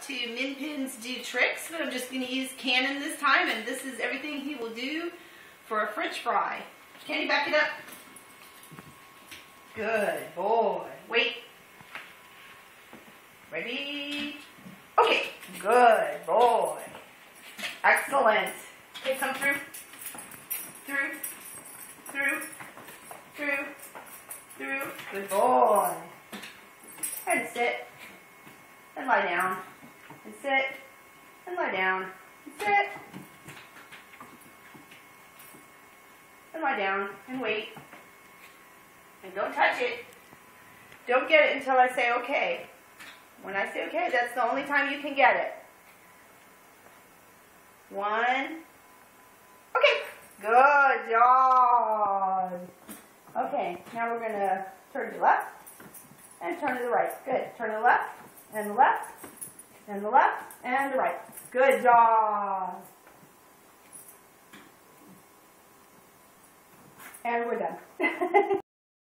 to Min Pin's Do Tricks, but I'm just going to use Canon this time, and this is everything he will do for a French fry. Can you back it up? Good boy. Wait. Ready? Okay. Good boy. Excellent. Okay, come through. Through. Through. Through. Through. Good boy. And sit. And lie down. And sit. And lie down. And sit. And lie down. And wait. And don't touch it. Don't get it until I say okay. When I say okay, that's the only time you can get it. 1. Okay. Good job. Okay, now we're going to turn to the left and turn to the right. Good. Turn to the left and the left and the left and the right. Good job. And we're done.